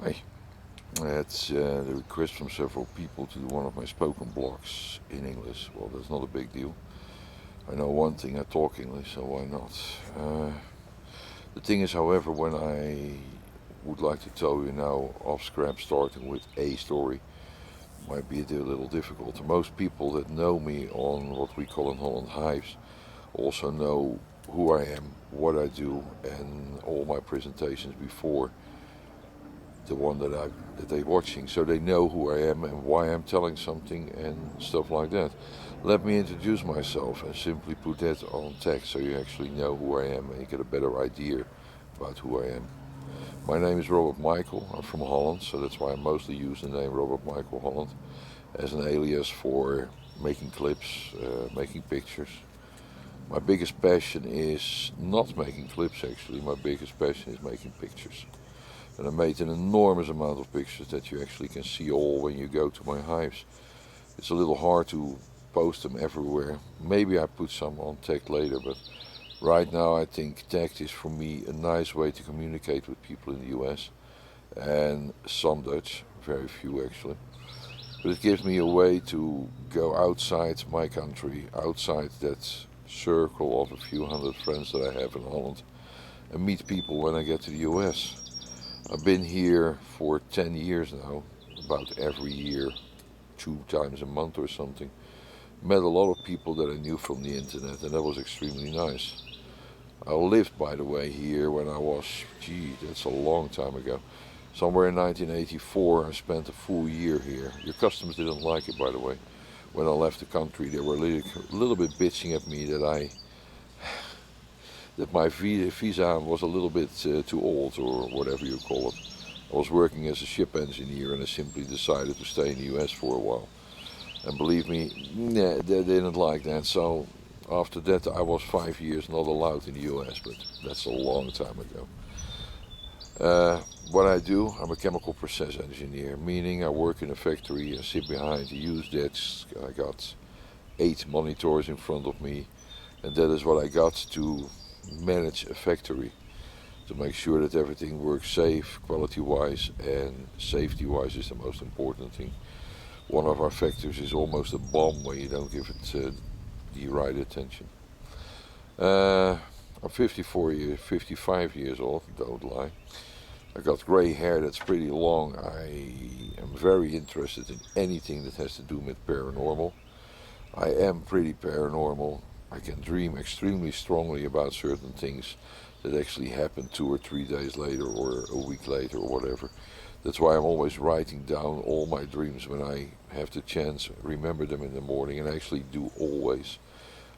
Hi. It's the request from several people to do one of my spoken blogs in English. Well, that's not a big deal. I know one thing, I talk English, so why not? The thing is, however, when I would like to tell you now off scrap, starting with a story, might be a little difficult. Most people that know me on what we call in Holland hives also know who I am, what I do, and all my presentations before the one that they're watching, so they know who I am and why I'm telling something and stuff like that. Let me introduce myself and simply put that on text so you actually know who I am and you get a better idea about who I am. My name is Robert Michael. I'm from Holland, so that's why I mostly use the name Robert Michael Holland as an alias for making clips, making pictures. My biggest passion is not making clips actually. My biggest passion is making pictures. And I made an enormous amount of pictures that you actually can see all when you go to my hives. It's a little hard to post them everywhere. Maybe I put some on text later, but right now I think text is for me a nice way to communicate with people in the US and some Dutch, very few actually. But it gives me a way to go outside my country, outside that circle of a few hundred friends that I have in Holland, and meet people when I get to the US. I've been here for 10 years now, about every year, 2 times a month or something. Met a lot of people that I knew from the internet, and that was extremely nice. I lived, by the way, here when I was, that's a long time ago. Somewhere in 1984, I spent a full year here. Your customers didn't like it, by the way. When I left the country, they were a little bit bitching at me that my visa was a little bit too old, or whatever you call it. I was working as a ship engineer and I simply decided to stay in the US for a while. And believe me, nah, they didn't like that. So after that, I was 5 years not allowed in the US, but that's a long time ago. What I do, I'm a chemical process engineer, meaning I work in a factory, I sit behind the use desk, I got 8 monitors in front of me, and that is what I got to manage a factory to make sure that everything works safe, quality-wise, and safety-wise is the most important thing. One of our factories is almost a bomb when you don't give it the right attention. Uh, I'm 55 years old, don't lie. I got grey hair that's pretty long. I am very interested in anything that has to do with paranormal. I am pretty paranormal. I can dream extremely strongly about certain things that actually happen 2 or 3 days later or a week later or whatever. That's why I'm always writing down all my dreams when I have the chance, remember them in the morning, and I actually do always.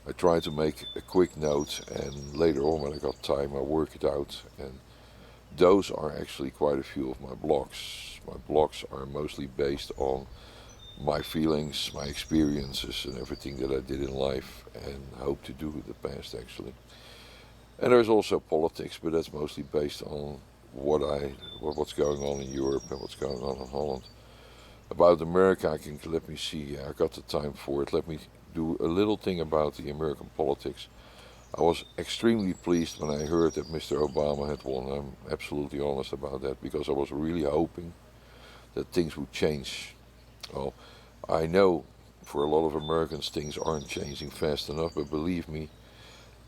I try to make a quick note, and later on when I got time I work it out, and those are actually quite a few of my blogs. My blogs are mostly based on my feelings, my experiences, and everything that I did in life and hope to do in the past actually. And there's also politics, but that's mostly based on what's going on in Europe and what's going on in Holland. About America, I can let me see. I got the time for it. Let me do a little thing about the American politics. I was extremely pleased when I heard that Mr. Obama had won. I'm absolutely honest about that because I was really hoping that things would change. Well, I know for a lot of Americans things aren't changing fast enough, but believe me,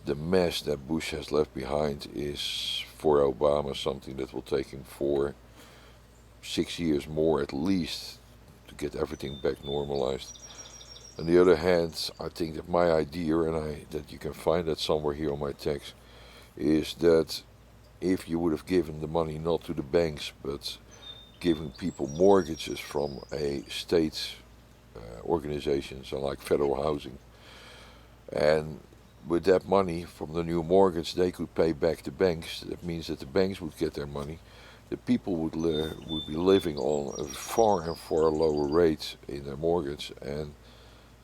the mess that Bush has left behind is for Obama something that will take him 4, 6 years more at least to get everything back normalized. On the other hand, I think that my idea, and that you can find that somewhere here on my text, is that if you would have given the money not to the banks but giving people mortgages from a state organization, so like federal housing, and with that money from the new mortgage, they could pay back the banks. That means that the banks would get their money. The people would be living on a far and far lower rate in their mortgage, and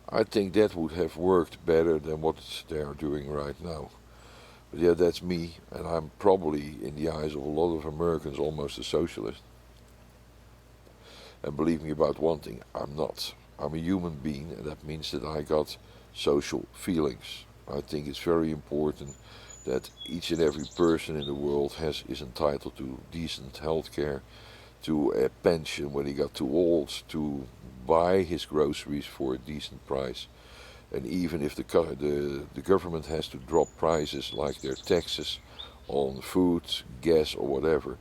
I think that would have worked better than what they are doing right now. But yeah, that's me, and I'm probably, in the eyes of a lot of Americans, almost a socialist. And believe me about one thing, I'm not. I'm a human being, and that means that I got social feelings. I think it's very important that each and every person in the world is entitled to decent health care, to a pension when he got too old to buy his groceries for a decent price. And even if the government has to drop prices like their taxes on food, gas, or whatever,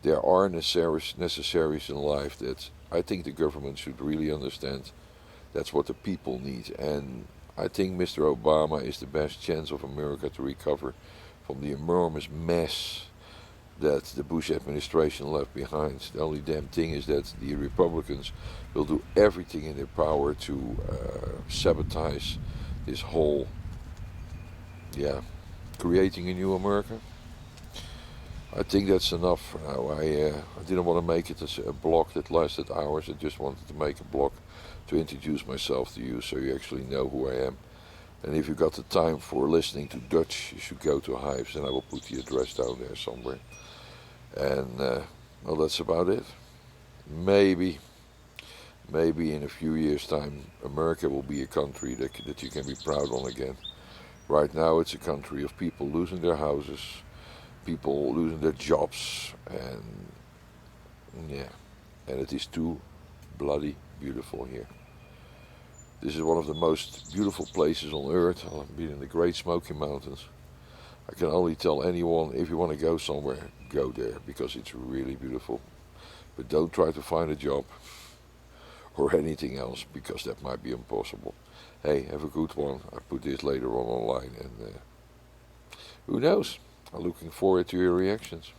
there are necessaries in life that I think the government should really understand. That's what the people need. And I think Mr. Obama is the best chance of America to recover from the enormous mess that the Bush administration left behind. The only damn thing is that the Republicans will do everything in their power to sabotage this whole, yeah, creating a new America. I think that's enough for now. I didn't want to make it as a blog that lasted hours. I just wanted to make a blog to introduce myself to you so you actually know who I am. And if you got the time for listening to Dutch, you should go to Hives, and I will put the address down there somewhere. And well, that's about it. Maybe, maybe in a few years' time, America will be a country that you can be proud on again. Right now, it's a country of people losing their houses, people losing their jobs, and yeah, and it is too bloody beautiful here. This is one of the most beautiful places on earth. I've been in the Great Smoky Mountains. I can only tell anyone, if you want to go somewhere, go there because it's really beautiful. But don't try to find a job or anything else because that might be impossible. Hey, have a good one. I put this later on online, and who knows? I'm looking forward to your reactions.